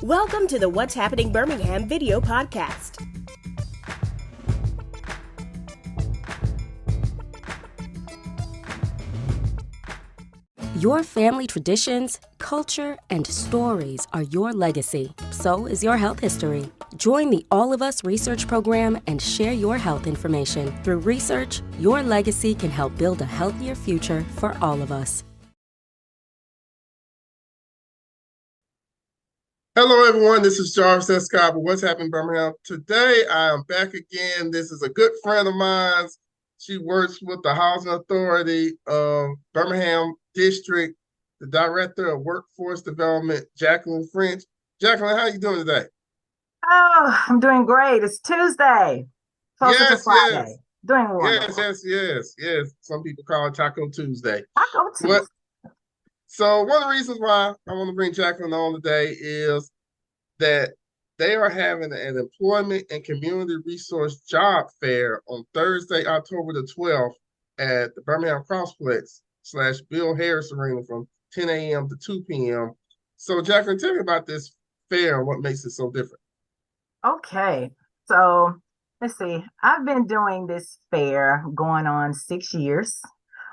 Welcome to the What's Happening Birmingham video podcast. Your family traditions, culture, and stories are your legacy. So is your health history. Join the All of Us research program and share your health information. Through research, your legacy can help build a healthier future for all of us. Hello, everyone. This is Jarvis S. Scott with What's Happening Birmingham. Today, I am back again. This is a good friend of mine. She works with the Housing Authority of Birmingham District, the Director of Workforce Development, Jacqueline French. Jacqueline, how are you doing today? Oh, I'm doing great. It's Tuesday. Closer to Friday. Doing wonderful. Yes. Some people call it Taco Tuesday. Taco Tuesday. So one of the reasons why I want to bring Jacqueline on today is that they are having an employment and community resource job fair on Thursday, October the 12th at the Birmingham Crossplex / Bill Harris Arena from 10 a.m. to 2 p.m. So Jacqueline, tell me about this fair and what makes it so different. Okay, so let's see. I've been doing this fair going on 6 years.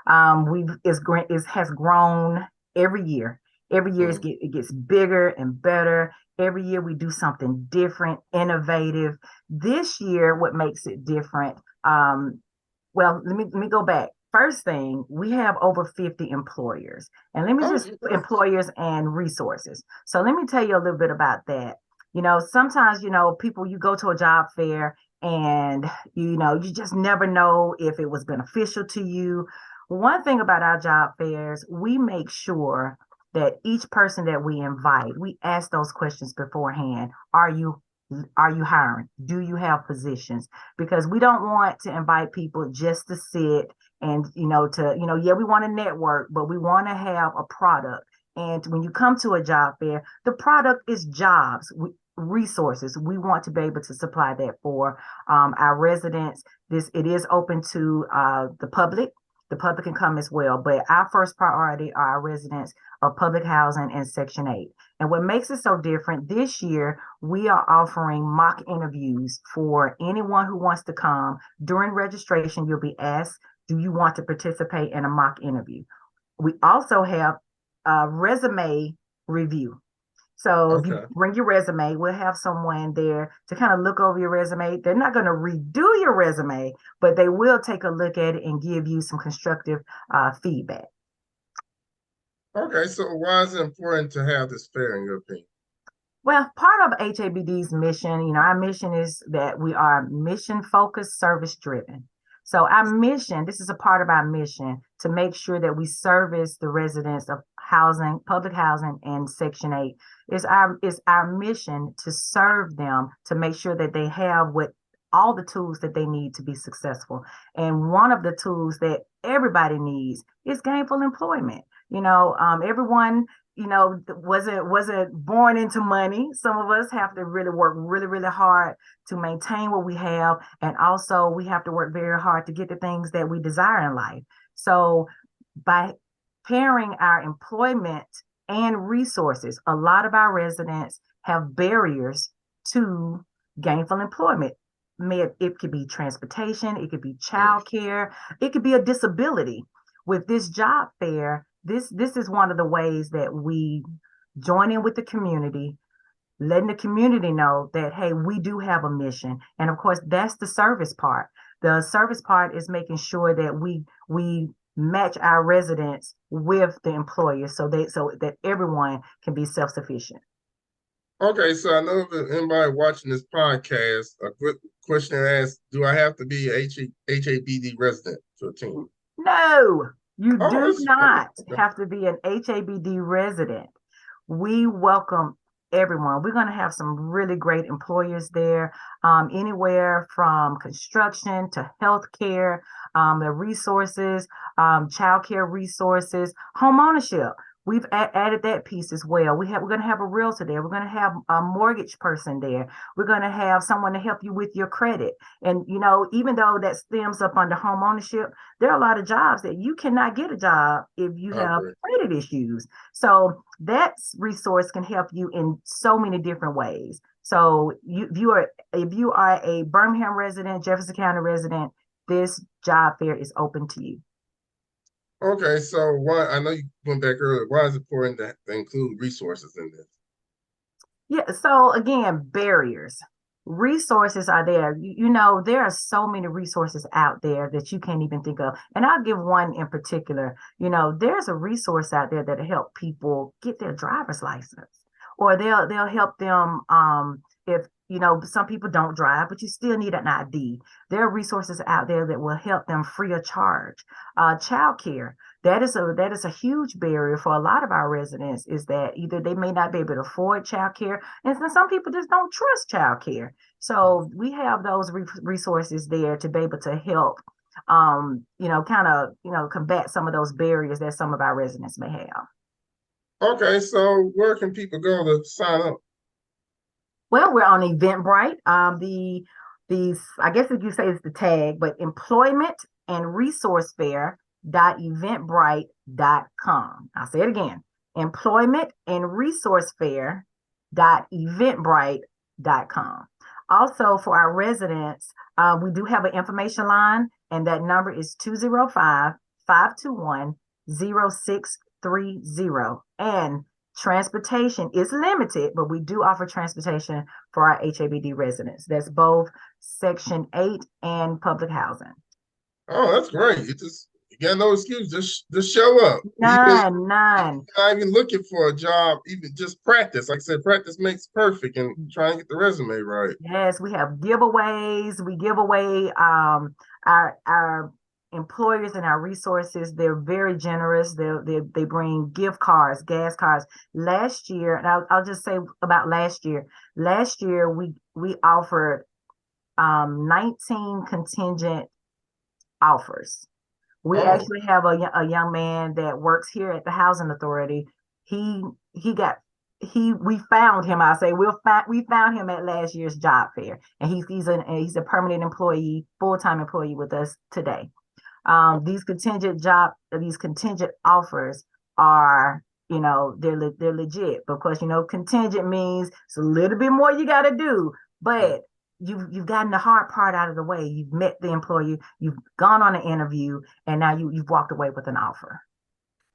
It has grown every year. Every year it gets bigger and better. Every year we do something different, innovative. This year, what makes it different? Well, let me go back. First thing, we have over 50 employers, and employers and resources. So let me tell you a little bit about that. Sometimes, people, you go to a job fair and, you just never know if it was beneficial to you. One thing about our job fairs, we make sure that each person that we invite, we ask those questions beforehand. Are you hiring? Do you have positions? Because we don't want to invite people just to sit and, we want to network, but we want to have a product. And when you come to a job fair, the product is jobs, resources. We want to be able to supply that for our residents. It is open to the public. The public can come as well, but our first priority are our residents of public housing and Section 8. And what makes it so different this year, we are offering mock interviews for anyone who wants to come. During registration, you'll be asked, do you want to participate in a mock interview? We also have a resume review. So if you bring your resume, we'll have someone there to kind of look over your resume. They're not going to redo your resume, but they will take a look at it and give you some constructive feedback. Okay, so why is it important to have this fair in your opinion? Well, part of HABD's mission, our mission is that we are mission-focused, service-driven. So our mission, this is a part of our mission, to make sure that we service the residents of housing, public housing, and Section 8. It's our mission to serve them, to make sure that they have all the tools that they need to be successful. And one of the tools that everybody needs is gainful employment. Everyone, wasn't born into money. Some of us have to really work really, really hard to maintain what we have. And also we have to work very hard to get the things that we desire in life. So by pairing our employment and resources, a lot of our residents have barriers to gainful employment. It could be transportation, it could be childcare, it could be a disability. With this job fair, this is one of the ways that we join in with the community, letting the community know that, hey, we do have a mission. And of course, that's the service part. The service part is making sure that we match our residents with the employers so that everyone can be self-sufficient. Okay, so I know that anybody watching this podcast, a good question to ask, do I have to be a HABD resident to attend? No, you do not have to be an HABD resident. We welcome everyone. We're going to have some really great employers there, anywhere from construction to healthcare, the resources, childcare resources, home ownership. We've added that piece as well. We're going to have a realtor there. We're going to have a mortgage person there. We're going to have someone to help you with your credit. And, even though that stems up under home ownership, there are a lot of jobs that you cannot get a job if you have credit issues. So that resource can help you in so many different ways. So if you are a Birmingham resident, Jefferson County resident, this job fair is open to you. Okay, so why, I know you went back earlier, why is it important to include resources in this? Yeah, so again, barriers. Resources are there. There are so many resources out there that you can't even think of. And I'll give one in particular. There's a resource out there that'll help people get their driver's license, or they'll help them if some people don't drive, but you still need an ID. There are resources out there that will help them free of charge. Childcare. That is a huge barrier for a lot of our residents, is that either they may not be able to afford childcare, and some people just don't trust childcare. So we have those resources there to be able to help, combat some of those barriers that some of our residents may have. Okay, so where can people go to sign up? Well, we're on Eventbrite. I guess if you say it's the tag, but employment and resource fair.eventbrite.com. I'll say it again. Employment and resource fair.eventbrite.com. Also, for our residents, we do have an information line, and that number is 205-521-0630. And transportation is limited, but we do offer transportation for our HABD residents. That's both Section 8 and public housing. Oh, that's great. You got no excuse. Just show up. None. You're not even looking for a job, even just practice. Like I said, practice makes perfect, and try and get the resume right. Yes, we have giveaways. We give away our employers and our resources. They're very generous. They bring gift cards, gas cards. Last year, and I'll just say about last year. Last year we offered 19 contingent offers. We actually have a young man that works here at the Housing Authority. We found him. I say we found him at last year's job fair, and he's a permanent employee, full-time employee with us today. These contingent offers are, they're legit, because contingent means it's a little bit more you got to do, but you've gotten the hard part out of the way. You've met the employer, you've gone on an interview, and now you've walked away with an offer.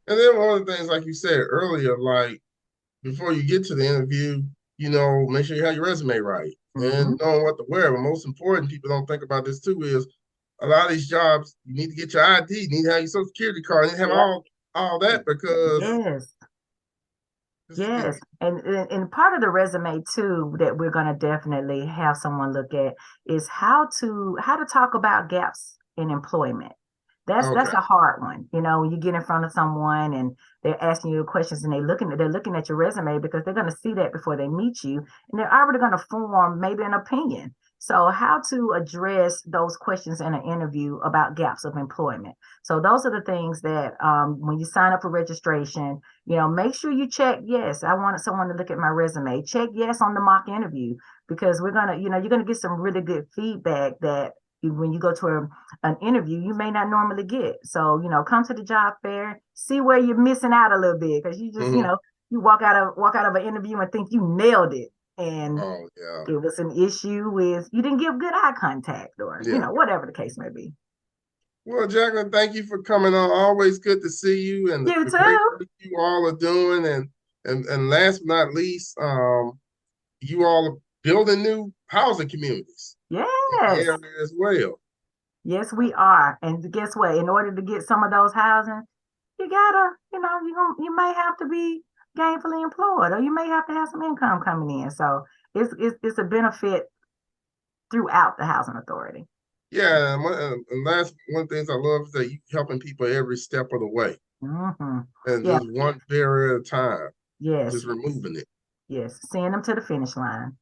And then one of the things, like you said earlier, like before you get to the interview, make sure you have your resume right, and knowing what to wear. But most important, people don't think about this too, is a lot of these jobs, you need to get your ID, you need to have your social security card, you need to have all that, because Yes. And part of the resume too that we're going to definitely have someone look at is how to talk about gaps in employment. That's a hard one. When you get in front of someone and they're asking you questions, and they're looking at your resume, because they're going to see that before they meet you, and they're already going to form maybe an opinion. So how to address those questions in an interview about gaps of employment. So those are the things that when you sign up for registration, make sure you check, yes, I wanted someone to look at my resume. Check yes on the mock interview, because you're gonna get some really good feedback that when you go to an interview, you may not normally get. So, come to the job fair, see where you're missing out a little bit, because you just, you walk out of an interview and think you nailed it. And it was an issue with you didn't give good eye contact, or whatever the case may be. Well, Jacqueline, thank you for coming on. Always good to see you, and you the too. great work you all are doing. And last but not least, you all are building new housing communities. Yes. In the area as well. Yes, we are. And guess what? In order to get some of those housing, you gotta, you may have to be gainfully employed, or you may have to have some income coming in. So it's a benefit throughout the housing authority. Yeah, and last one of the things I love is that you helping people every step of the way, and just one barrier at a time. Yes, just removing it. Yes, send them to the finish line.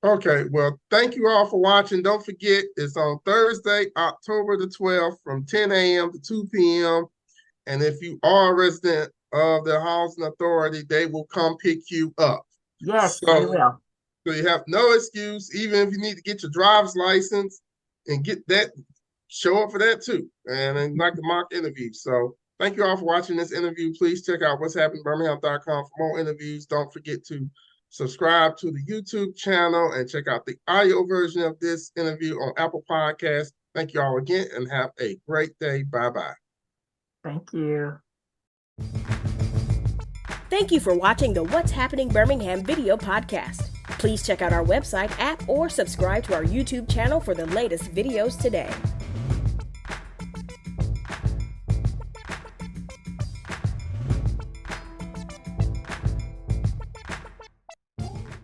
Okay, well, thank you all for watching. Don't forget, it's on Thursday, October the 12th, from 10 a.m. to 2 p.m. And if you are a resident of the housing authority, they will come pick you up. Yes, they So, will. so you have no excuse, even if you need to get your driver's license and get that, show up for that too. And then like the mock interview. So thank you all for watching this interview. Please check out what's happening Birmingham.com for more interviews. Don't forget to subscribe to the YouTube channel and check out the audio version of this interview on Apple Podcasts. Thank you all again and have a great day. Bye-bye. Thank you. Thank you for watching the What's Happening Birmingham video podcast. Please check out our website, app, or subscribe to our YouTube channel for the latest videos today.